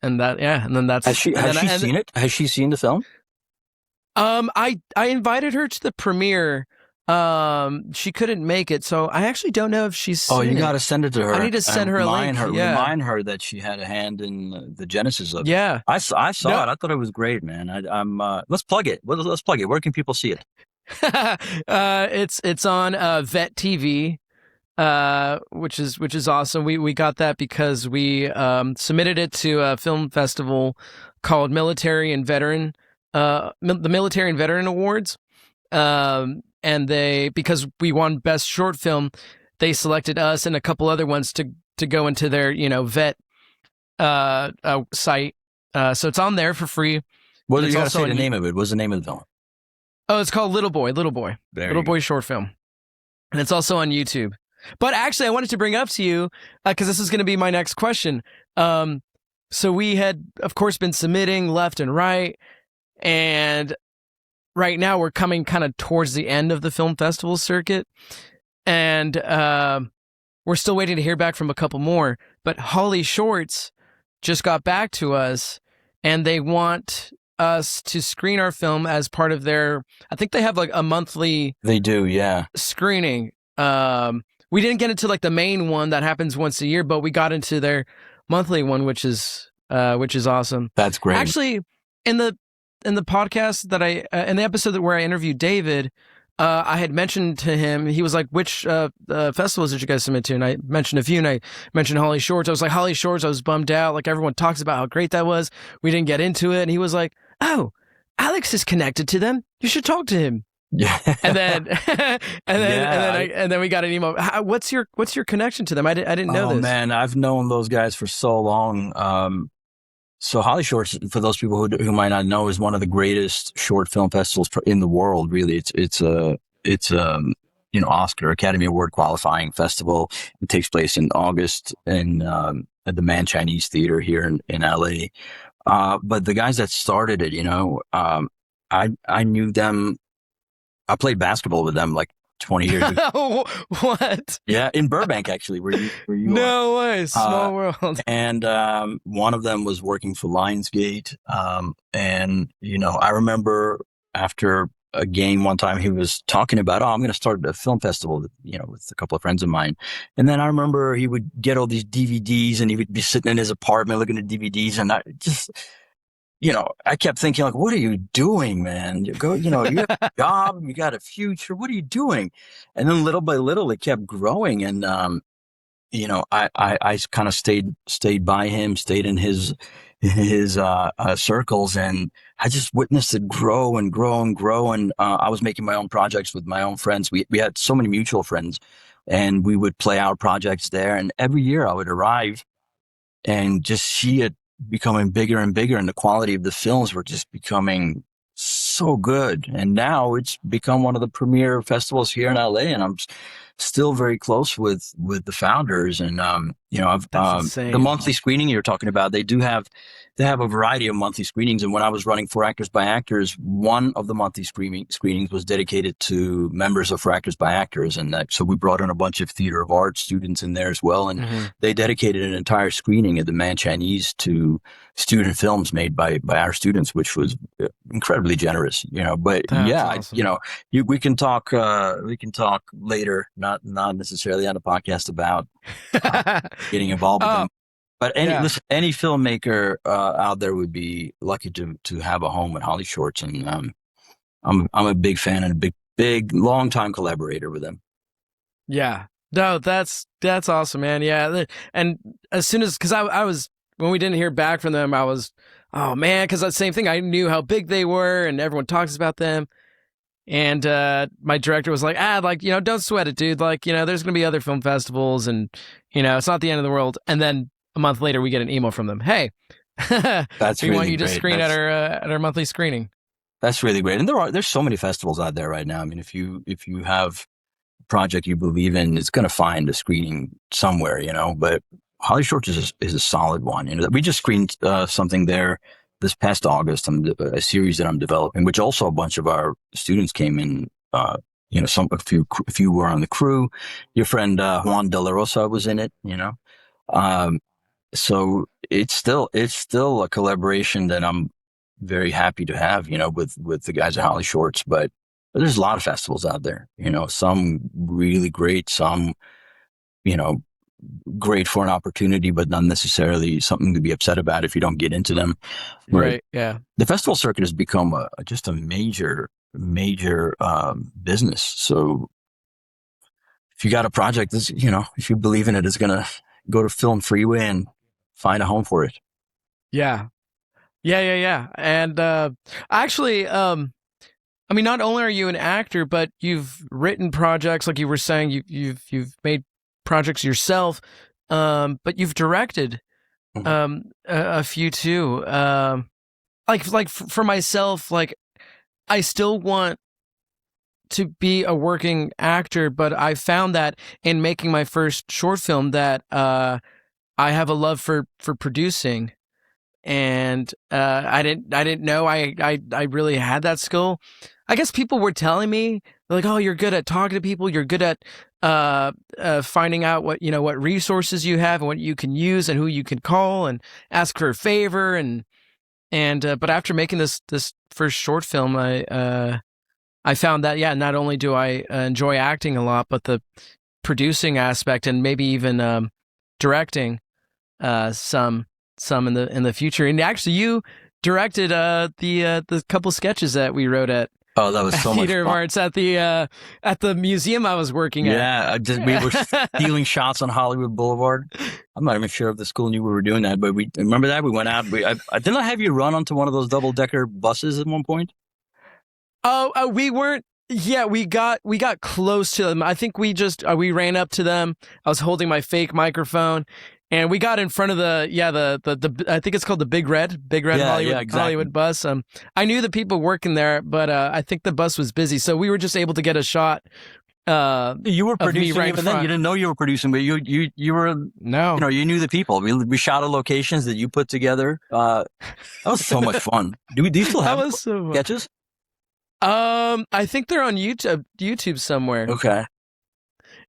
that, yeah. And then that's, has she seen it? Has she seen the film? I invited her to the premiere. She couldn't make it, so I actually don't know if she's seen you got to send it to her. I need to send her a link. Remind her that she had a hand in the genesis of it. Yeah. I saw it. I thought it was great, man. Let's plug it. Let's plug it. Where can people see it? It's on Vet TV. Which is awesome. We got that because we submitted it to a film festival called Military and Veteran, the Military and Veteran Awards. And because we won Best Short Film, they selected us and a couple other ones to go into their vet site. So it's on there for free. Well, you got to say the name of it. What's the name of the film? Oh, it's called Little Boy short film, and it's also on YouTube. But actually, I wanted to bring up to you, because this is going to be my next question. So we had, of course, been submitting left and right, and right now we're coming kind of towards the end of the film festival circuit, and we're still waiting to hear back from a couple more. But HollyShorts just got back to us, and they want us to screen our film as part of their, I think they have like a monthly. They do, yeah. Screening. We didn't get into like the main one that happens once a year, but we got into their monthly one, which is awesome. That's great. Actually, in the podcast that in the episode where I interviewed David, I had mentioned to him, he was like, which festivals did you guys submit to? And I mentioned a few, and I mentioned HollyShorts. I was like, HollyShorts, I was bummed out. Like, everyone talks about how great that was. We didn't get into it. And he was like, oh, Alex is connected to them. You should talk to him. Yeah. And then, and then we got an email. What's your connection to them? I didn't know this. Oh man, I've known those guys for so long. So HollyShorts, for those people who might not know, is one of the greatest short film festivals in the world. Really, it's a Oscar Academy Award qualifying festival. It takes place in August at the Man Chinese Theater here in LA. But the guys that started it, I knew them. I played basketball with them like 20 years ago. What? Yeah, in Burbank, actually, where you no way, small world. And one of them was working for Lionsgate. And, I remember after a game one time, he was talking about, I'm going to start a film festival, with a couple of friends of mine. And then I remember he would get all these DVDs and he would be sitting in his apartment looking at DVDs. And I just... I kept thinking, like, what are you doing, man? You have a job, you got a future. What are you doing? And then little by little, it kept growing. And, I kind of stayed by him, stayed in his circles. And I just witnessed it grow and grow and grow. And, I was making my own projects with my own friends. We had so many mutual friends, and we would play our projects there. And every year I would arrive and just see it becoming bigger and bigger, and the quality of the films were just becoming so good. And now it's become one of the premier festivals here in LA, and I'm still very close with the founders. And the monthly screening you're talking about, they have a variety of monthly screenings. And when I was running For Actors by Actors, one of the monthly screenings was dedicated to members of For Actors by Actors. And so we brought in a bunch of theater of art students in there as well. And they dedicated an entire screening at the Man Chinese to student films made by our students, which was incredibly generous, but That's awesome. we can talk later, not necessarily on the podcast about getting involved with them. But any filmmaker out there would be lucky to have a home at HollyShorts, and I'm a big fan and a big long-time collaborator with them. Yeah, no, that's awesome, man. Yeah, and as soon as, because I was, when we didn't hear back from them, I was, oh man, because the same thing. I knew how big they were, and everyone talks about them. And my director was like, don't sweat it, dude. Like, there's gonna be other film festivals, and it's not the end of the world. And then a month later, we get an email from them. Hey, that's we really want you to great. screen at our monthly screening. That's really great. And there's so many festivals out there right now. I mean, if you have a project you believe in, it's going to find a screening somewhere, But HollyShorts is a solid one. We just screened something there this past August, a series that I'm developing, which also a bunch of our students came in. A few were on the crew. Your friend Juan De La Rosa was in it, So it's still a collaboration that I'm very happy to have, with the guys at HollyShorts. But there's a lot of festivals out there, some really great, some, great for an opportunity, but not necessarily something to be upset about if you don't get into them. Right. Yeah. The festival circuit has become just a major business. So if you got a project, if you believe in it, it's going to go to Film Freeway and find a home for it. Yeah. And actually, not only are you an actor, but you've written projects, like you were saying, you've made projects yourself, but you've directed a few too. Like for myself, like I still want to be a working actor, but I found that in making my first short film that I have a love for producing, and I didn't know I really had that skill. I guess people were telling me, like, oh, you're good at talking to people, you're good at finding out what resources you have and what you can use and who you can call and ask for a favor, and but after making this first short film, I found that not only do I enjoy acting a lot, but the producing aspect and maybe even directing some in the future. And actually, you directed the couple sketches that we wrote at Oh, that was so much Theater of fun. Arts at the museum I was working at. Yeah, we were stealing shots on Hollywood Boulevard. I'm not even sure if the school knew we were doing that, but we remember that we went out. I didn't I have you run onto one of those double-decker buses at one point. We weren't. Yeah, we got close to them. I think we ran up to them. I was holding my fake microphone, and we got in front of the I think it's called the Big Red Hollywood, exactly. Hollywood bus. I knew the people working there, but I think the bus was busy, so we were just able to get a shot. You were producing right even then. You didn't know you were producing, but you were no. You know, you knew the people. We shot at locations that you put together. That was so much fun. Do you still have sketches? I think they're on YouTube somewhere. Okay.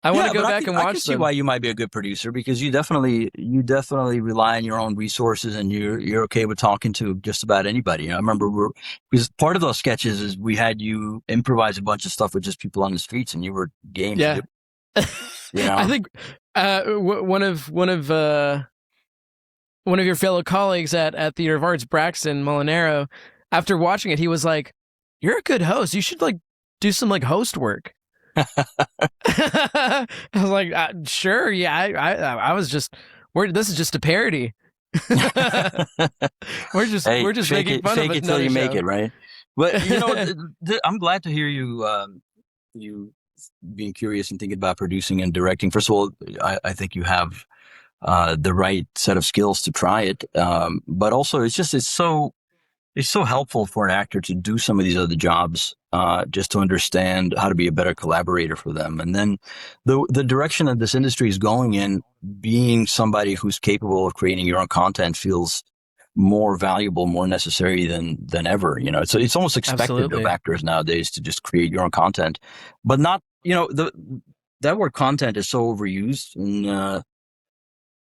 I want to go back and watch them. I can see why you might be a good producer, because you definitely rely on your own resources, and you're okay with talking to just about anybody. You know, I remember because part of those sketches is we had you improvise a bunch of stuff with just people on the streets, and you were game to do. You know? I think one of your fellow colleagues at Theater of Arts, Braxton Molinaro, after watching it, he was like, "You're a good host. You should do some host work." I was like, "Sure, yeah." I was just, this is just a parody. we're just making fun of it. Fake it till you make it, right? But you know, I'm glad to hear you being curious and thinking about producing and directing. First of all, I think you have the right set of skills to try it. But also, it's so helpful for an actor to do some of these other jobs, just to understand how to be a better collaborator for them. And then the direction that this industry is going in, being somebody who's capable of creating your own content feels more valuable, more necessary than ever. You know, it's almost expected of actors nowadays to just create your own content, but not, you know, that word content is so overused, and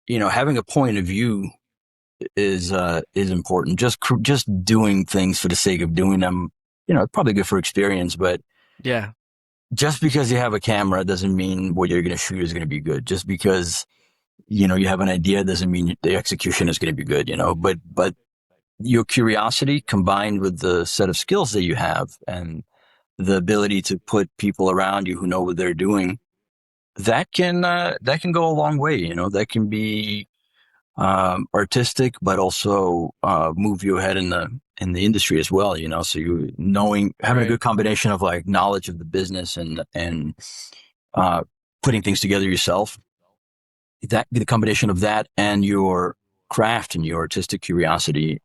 you know, having a point of view is important. Just doing things for the sake of doing them, you know, it's probably good for experience, but yeah, just because you have a camera doesn't mean what you're going to shoot is going to be good. Just because, you know, you have an idea doesn't mean the execution is going to be good, you know, but your curiosity combined with the set of skills that you have and the ability to put people around you who know what they're doing, that can go a long way. You know, that can be artistic, but also move you ahead in the industry as well. You know, so having a good combination of knowledge of the business and putting things together yourself. That the combination of that and your craft and your artistic curiosity,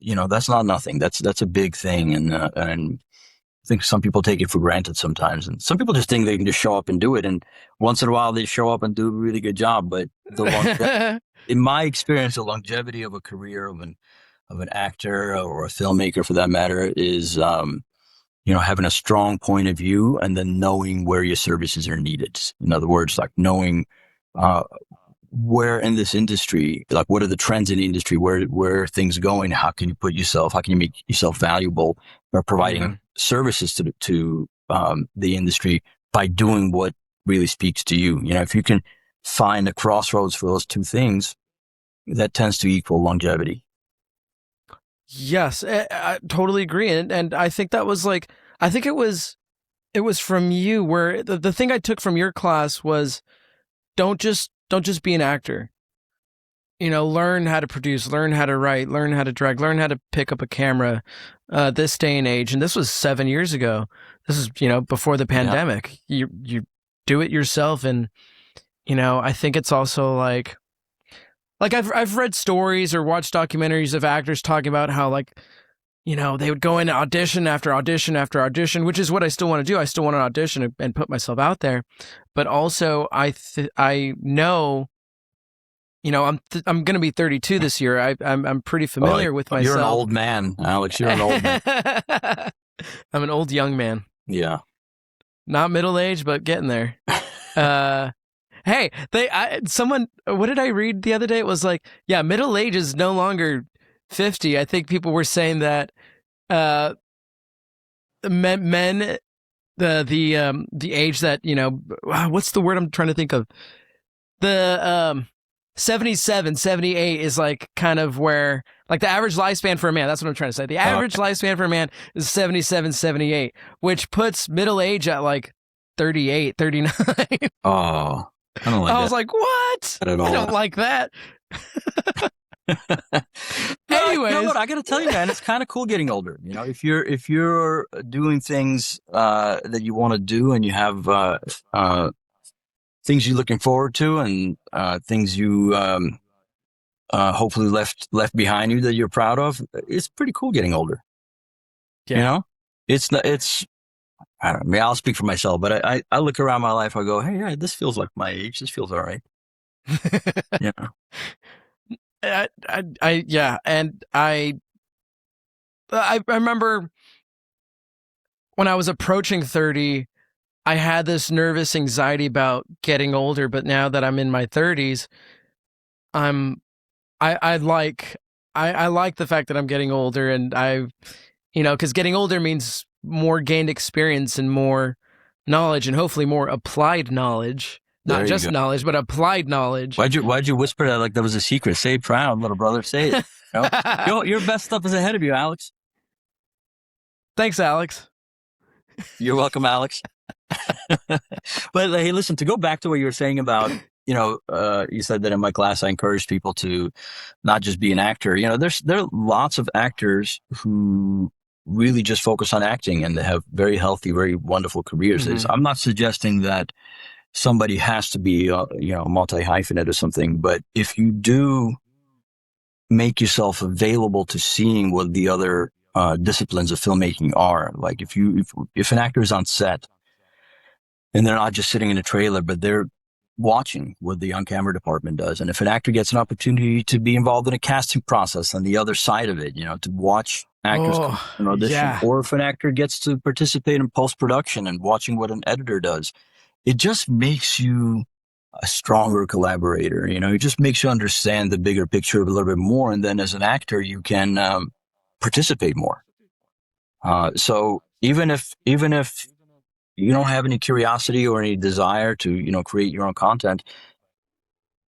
you know, that's not nothing. That's a big thing, and I think some people take it for granted sometimes, and some people just think they can just show up and do it. And once in a while, they show up and do a really good job. But in my experience, the longevity of a career of an actor or a filmmaker, for that matter, is you know, having a strong point of view and then knowing where your services are needed. In other words, knowing where in this industry, what are the trends in the industry, where are things going, how can you make yourself valuable by providing services to the industry by doing what really speaks to you. You know, if you can find a crossroads for those two things, that tends to equal longevity. Yes, I totally agree, and I think that was I think it was from you, where the thing I took from your class was don't just be an actor. You know, learn how to produce, learn how to write, learn how to direct, learn how to pick up a camera. This day and age, and this was 7 years ago. This is, you know, before the pandemic. Yeah. You do it yourself, and you know, I think it's also I've read stories or watched documentaries of actors talking about how you know, they would go into audition after audition after audition, which is what I still want to do. I still want to audition and put myself out there, but also I know. You know, I'm going to be 32 this year. I'm pretty familiar with myself. You're an old man, Alex. You're an old man. I'm an old young man. Yeah. Not middle aged, but getting there. Hey, what did I read the other day? It was middle age is no longer 50. I think people were saying that men the age that, you know, what's the word I'm trying to think of? 77, 78 is like kind of where, like the average lifespan for a man, that's what I'm trying to say. The average lifespan for a man is 77, 78, which puts middle age at like 38, 39. Oh, I don't like that. I was like, what? Not at all. I don't like that. No, Anyways. you know what? I got to tell you, man, it's kind of cool getting older. You know, if you're doing things that you want to do, and you have things you're looking forward to, and things you hopefully left behind you that you're proud of, it's pretty cool getting older. Yeah. You know, it's I don't know. I mean, I'll speak for myself, but I look around my life, I go, hey, yeah, this feels like my age. This feels all right. Yeah. Yeah, and I remember when I was approaching 30, I had this nervous anxiety about getting older, but now that I'm in my 30s, I like the fact that I'm getting older, and because getting older means more gained experience and more knowledge, and hopefully more applied knowledge. Not just knowledge, but applied knowledge. Why'd you whisper that like that was a secret? Say it proud, little brother. Say it. You know? Your best stuff is ahead of you, Alex. Thanks, Alex. You're welcome, Alex. But hey, listen, to go back to what you were saying about, you said that in my class I encourage people to not just be an actor. You know, there are lots of actors who really just focus on acting, and they have very healthy, very wonderful careers. Mm-hmm. I'm not suggesting that somebody has to be, multi-hyphenate or something. But if you do make yourself available to seeing what the other disciplines of filmmaking are, like if an actor is on set and they're not just sitting in a trailer, but they're watching what the on-camera department does. And if an actor gets an opportunity to be involved in a casting process on the other side of it, to watch actors in audition, yeah. Or if an actor gets to participate in post-production and watching what an editor does, it just makes you a stronger collaborator. It just makes you understand the bigger picture a little bit more. And then as an actor, you can participate more. So even if you don't have any curiosity or any desire to, create your own content,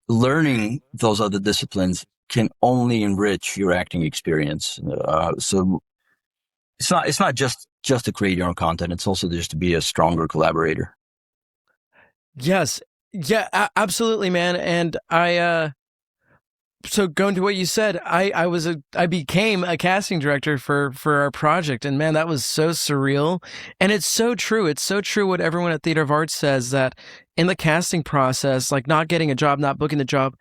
learning those other disciplines can only enrich your acting experience. So it's not just to create your own content. It's also just to be a stronger collaborator. Yes. Yeah, absolutely, man. And so going to what you said, I became a casting director for our project, and man, that was so surreal. And it's so true. It's so true what everyone at Theater of Arts says, that in the casting process, like not getting a job, not booking the job,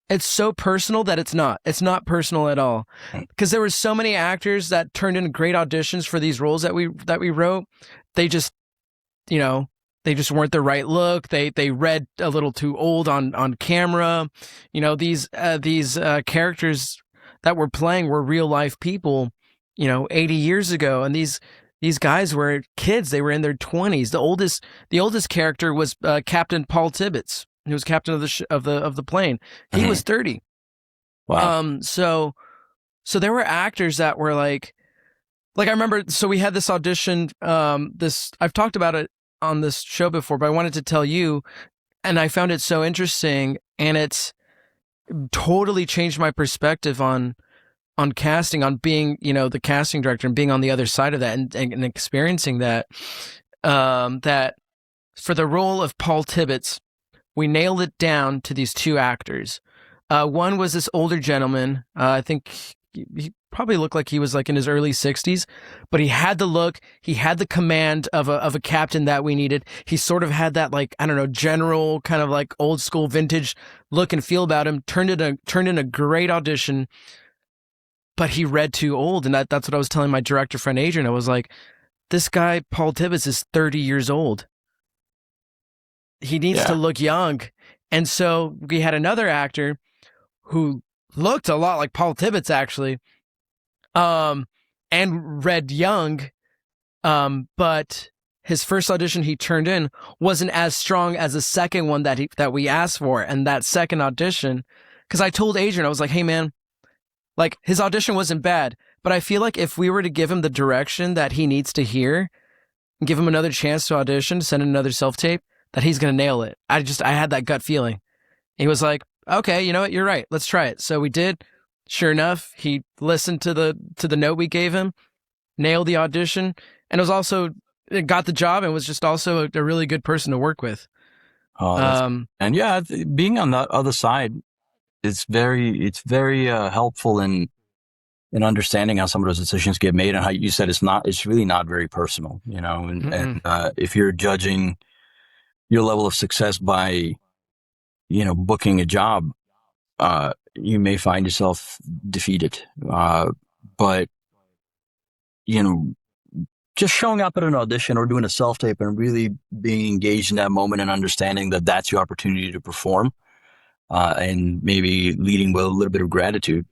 it's so personal that it's not personal at all. Because there were so many actors that turned in great auditions for these roles that we wrote. They just, they just weren't the right look. They read a little too old on camera. These characters that we're playing were real life people, 80 years ago, and these guys were kids. They were in their 20s. The oldest character was Captain Paul Tibbets, who was captain of the plane. He was 30. Wow. So there were actors that were like I remember. So we had this audition. I've talked about it on this show before, but I wanted to tell you, and I found it so interesting, and it's totally changed my perspective on casting, on being, the casting director and being on the other side of that and experiencing that, that for the role of Paul Tibbets, we nailed it down to these two actors. One was this older gentleman. I think he probably looked like he was like in his early 60s, but he had the look, he had the command of a captain that we needed. He sort of had that, like, I don't know, general kind of like old school vintage look and feel about him. Turned in a great audition, but he read too old. And that's what I was telling my director friend Adrian. I was like, this guy Paul Tibbets is 30 years old. He needs to look young. And so we had another actor who looked a lot like Paul Tibbets, actually, and read young, but his first audition he turned in wasn't as strong as the second one that we asked for. And that second audition, because I told Adrian, I was like, hey man, like his audition wasn't bad, but I feel like if we were to give him the direction that he needs to hear, and give him another chance to audition, send in another self-tape, that he's going to nail it. I had that gut feeling. He was like, okay, you know what, you're right. Let's try it. So we did. Sure enough, he listened to the note we gave him, nailed the audition, and it got the job and was just also a really good person to work with. Oh, Um, and yeah, being on that other side, it's very helpful in understanding how some of those decisions get made, and how you said it's really not very personal, you know. And if you're judging your level of success by, you know, booking a job, you may find yourself defeated. But you know, just showing up at an audition or doing a self tape and really being engaged in that moment and understanding that that's your opportunity to perform, and maybe leading with a little bit of gratitude.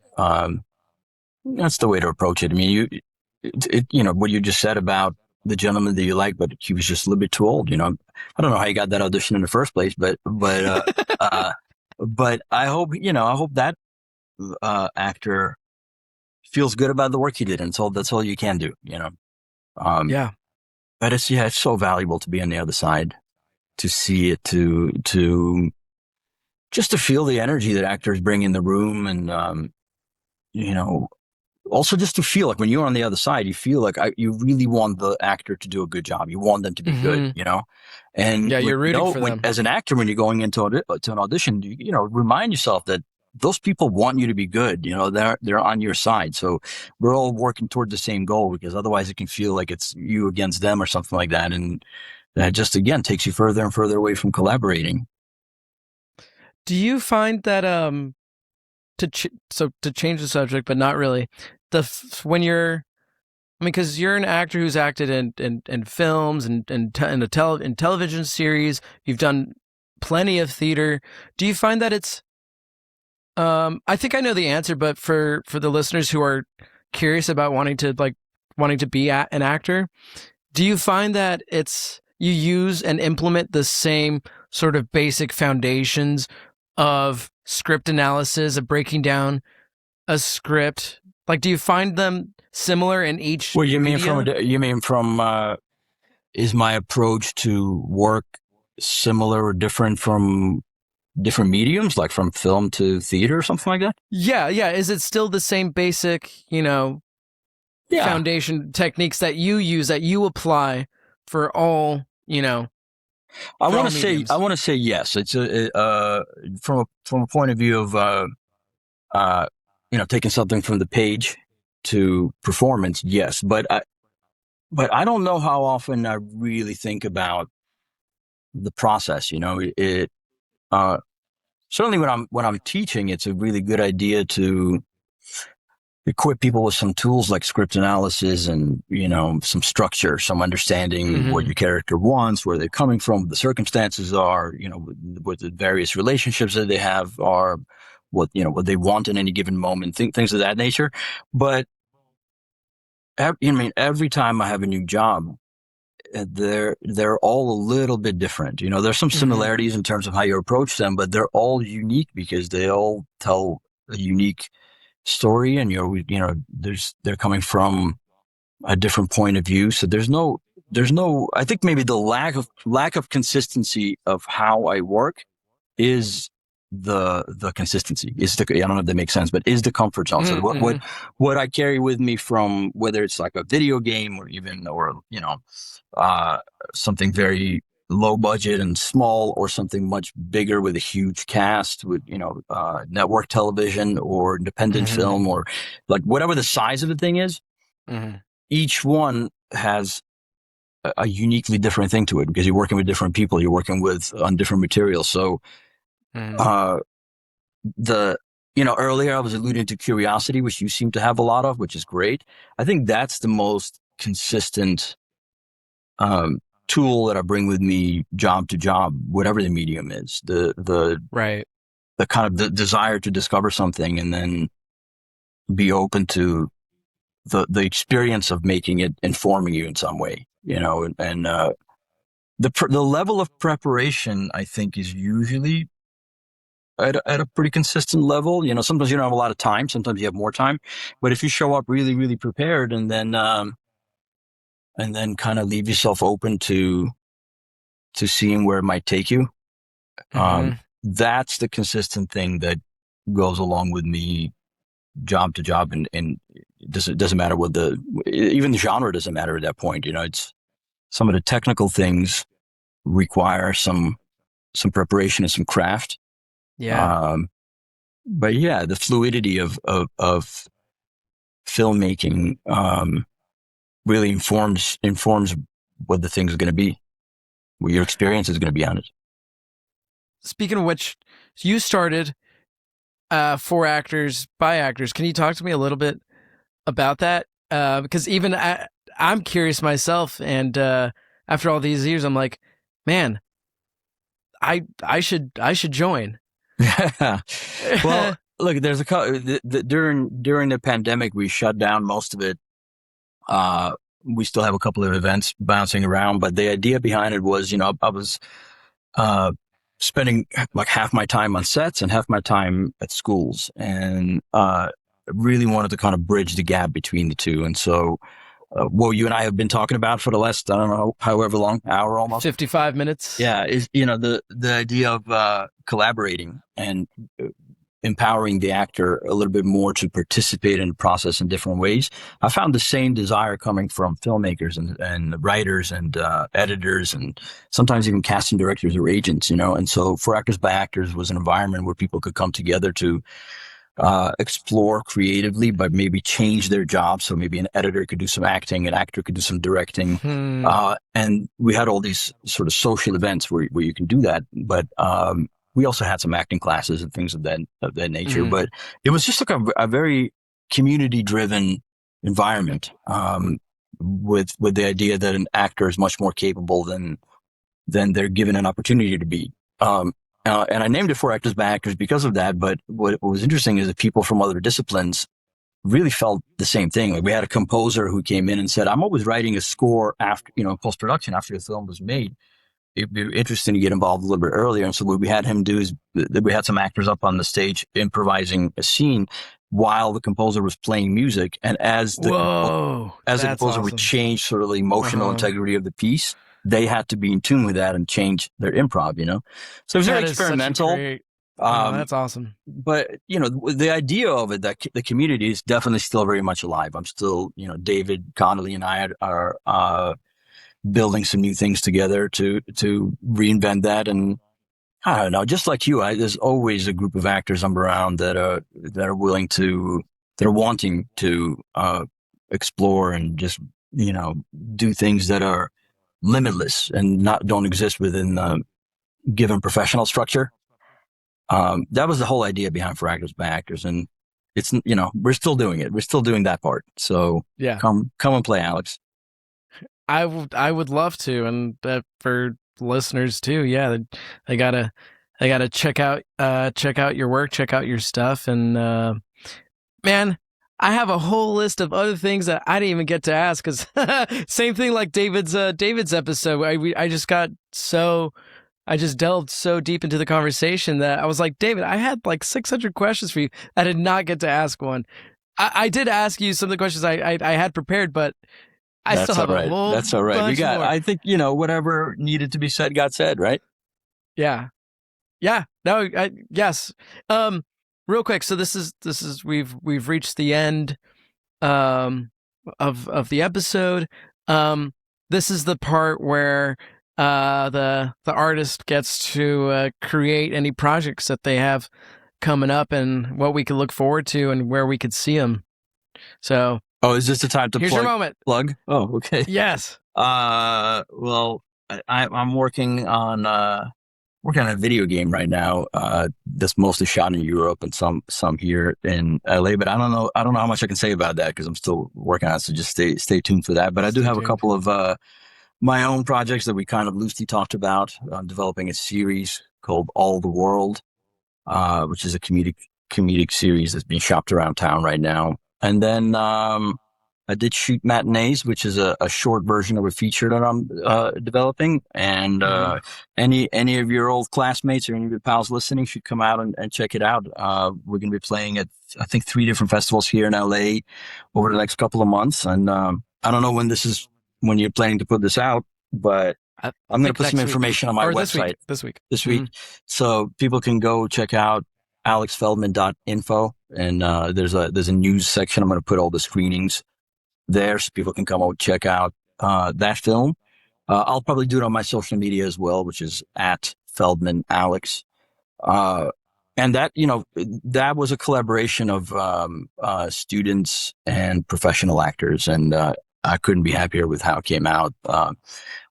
That's the way to approach it. I mean, you know, what you just said about the gentleman that you like, but he was just a little bit too old. You know, I don't know how you got that audition in the first place, but I hope, you know, I hope that actor feels good about the work he did, and so that's all you can do. You know, yeah. but it's so valuable to be on the other side, to see it, to just to feel the energy that actors bring in the room, and you know, also just to feel like when you're on the other side, you feel like you really want the actor to do a good job. You want them to be good, you know? And Yeah, when, you're you rooting know, for them. as an actor, when you're going into to an audition, you know, remind yourself that those people want you to be good. You know, they're on your side. So we're all working toward the same goal, because otherwise it can feel like it's you against them or something like that. And that just, again, takes you further and further away from collaborating. Do you find that to change the subject, but not really, when you're, I mean, because you're an actor who's acted in films and in television series, you've done plenty of theater. Do you find that it's I think I know the answer, but for the listeners who are curious about wanting to be an actor, do you find that it's you use and implement the same sort of basic foundations of script analysis, of breaking down a script? Like, do you find them similar in each Well, media? you mean from, is my approach to work similar or different from different mediums, like from film to theater or something like that? Yeah, yeah. Is it still the same basic, Yeah. foundation techniques that you use, that you apply for all, for all I mediums? want to say yes. It's from a point of view of, uh, you know, taking something from the page to performance. Yes. But I don't know how often I really think about the process. You know, uh, certainly when I'm teaching, it's a really good idea to equip people with some tools like script analysis and, you know, some structure, some understanding what Mm-hmm. your character wants, where they're coming from, what the circumstances are, you know, what the various relationships that they have are, what, you know, what they want in any given moment, things of that nature. But I mean, every time I have a new job, they're all a little bit different. You know, there's some Mm-hmm. similarities in terms of how you approach them, but they're all unique because they all tell a unique story, and you know, they're coming from a different point of view. So there's no, I think maybe the lack of consistency of how I work is the consistency, is the, I don't know if that makes sense, but is the comfort zone. So Mm-hmm. what I carry with me, from whether it's like a video game or even, or, you know, uh something very low budget and small, or something much bigger with a huge cast, with, you know, network television or independent Mm-hmm. film, or like whatever the size of the thing is, Mm-hmm. each one has a uniquely different thing to it, because you're working with different people, you're working with on different materials. So Mm-hmm. uh the you know, earlier I was alluding to curiosity, which you seem to have a lot of, which is great. I think that's the most consistent um tool that I bring with me job to job, whatever the medium is. Right. The kind of the desire to discover something, and then be open to the experience of making it informing you in some way, you know. And the level of preparation, I think, is usually at a pretty consistent level. You know, sometimes you don't have a lot of time, sometimes you have more time, but if you show up really, really prepared, and then kind of leave yourself open to seeing where it might take you, Mm-hmm. that's the consistent thing that goes along with me job to job, and it doesn't matter what even the genre doesn't matter at that point. It's some of the technical things require some preparation and some craft. Yeah. But yeah, the fluidity of filmmaking really informs what the thing's going to be, what your experience is going to be on it. Speaking of which, you started for actors by actors. Can you talk to me a little bit about that? Because even I'm curious myself, and after all these years, I'm like, man, I should join. Well, look, there's during the pandemic, we shut down most of it. We still have a couple of events bouncing around, but the idea behind it was, I was spending like half my time on sets and half my time at schools, and really wanted to kind of bridge the gap between the two. And so, what you and I have been talking about for the last, I don't know, however long, hour almost, 55 minutes. yeah, is the idea of collaborating and empowering the actor a little bit more to participate in the process in different ways. I found the same desire coming from filmmakers and writers and editors and sometimes even casting directors or agents, And so For Actors by Actors was an environment where people could come together to explore creatively, but maybe change their job. So maybe an editor could do some acting, an actor could do some directing. And we had all these sort of social events where you can do that. But we also had some acting classes and things of that nature. But it was just like a very community driven environment, with the idea that an actor is much more capable than they're given an opportunity to be. And I named it For Actors by Actors because of that. But what was interesting is that people from other disciplines really felt the same thing. Like we had a composer who came in and said, I'm always writing a score after, post-production after the film was made. It'd be interesting to get involved a little bit earlier. And so what we had him do is that we had some actors up on the stage improvising a scene while the composer was playing music. And as the composer would change sort of the emotional integrity of the piece, they had to be in tune with that and change their improv, So it was very experimental. That's awesome. But, the idea of it, that the community is definitely still very much alive. I'm still, David Connolly and I are building some new things together to reinvent that. And I don't know, just like you, there's always a group of actors I'm around that are willing to, that are wanting to explore and just, do things that are limitless and don't exist within the given professional structure. That was the whole idea behind For Actors by Actors. And it's, we're still doing it. We're still doing that part. So yeah, come and play, Alex. I would love to, and for listeners too. Yeah, they gotta check out your work, check out your stuff, and man, I have a whole list of other things that I didn't even get to ask. Because same thing like David's episode. I just delved so deep into the conversation that I was like, David, I had like 600 questions for you. I did not get to ask one. I did ask you some of the questions I had prepared, but I still have a whole That's all right. We got. More. I think whatever needed to be said got said, right? Yeah. No. Yes. Real quick. So this is we've reached the end of the episode. This is the part where the artist gets to create any projects that they have coming up and what we could look forward to and where we could see them. So. Oh, is this the time to Here's your moment. Plug? Oh, okay. Yes. Well, I'm working on a video game right now. That's mostly shot in Europe and some here in LA. But I don't know how much I can say about that because I'm still working on it. So just stay tuned for that. But I do have a couple of my own projects that we kind of loosely talked about. I'm developing a series called All the World, which is a comedic series that's being shopped around town right now. And then I did shoot Matinees, which is a short version of a feature that I'm developing. And any of your old classmates or any of your pals listening should come out and check it out. We're going to be playing at, I think, 3 different festivals here in LA over the next couple of months. And I don't know when you're planning to put this out, but I'm going to think put some next week. information on my Or website this week. this week. So people can go check out alexfeldman.info, and there's a news section. I'm going to put all the screenings there so people can come out check out that film. I'll probably do it on my social media as well, which is at Feldman Alex. And that, that was a collaboration of students and professional actors, and I couldn't be happier with how it came out.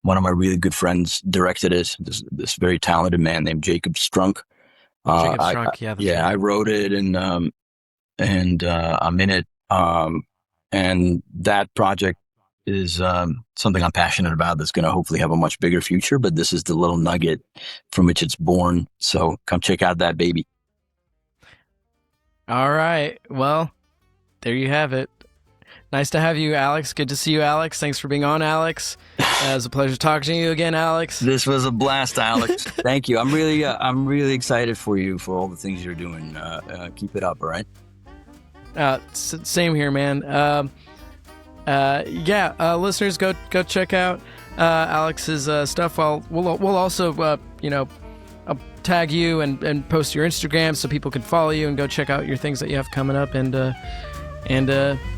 One of my really good friends directed it. This very talented man named Jacob Strunk. Jacob Strunk, that's right. I wrote it, and I'm in it. And that project is something I'm passionate about that's going to hopefully have a much bigger future, but this is the little nugget from which it's born. So come check out that baby. All right. Well, there you have it. Nice to have you, Alex. Good to see you, Alex. Thanks for being on, Alex. It was a pleasure talking to you again, Alex. This was a blast, Alex. Thank you. I'm really excited for you, for all the things you're doing. Keep it up, all right? Same here, man. Listeners, go check out Alex's stuff. We'll also I'll tag you and post your Instagram so people can follow you and go check out your things that you have coming up. And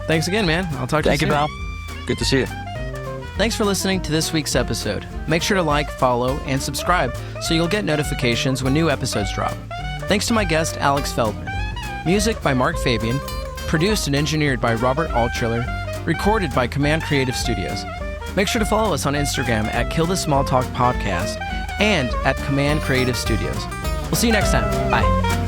thanks again, man. I'll talk to you soon. Thank you, pal. Good to see you. Thanks for listening to this week's episode. Make sure to like, follow, and subscribe so you'll get notifications when new episodes drop. Thanks to my guest, Alex Feldman. Music by Mark Fabian. Produced and engineered by Robert Altriller. Recorded by Command Creative Studios. Make sure to follow us on Instagram at Kill the Small Talk Podcast and at Command Creative Studios. We'll see you next time. Bye.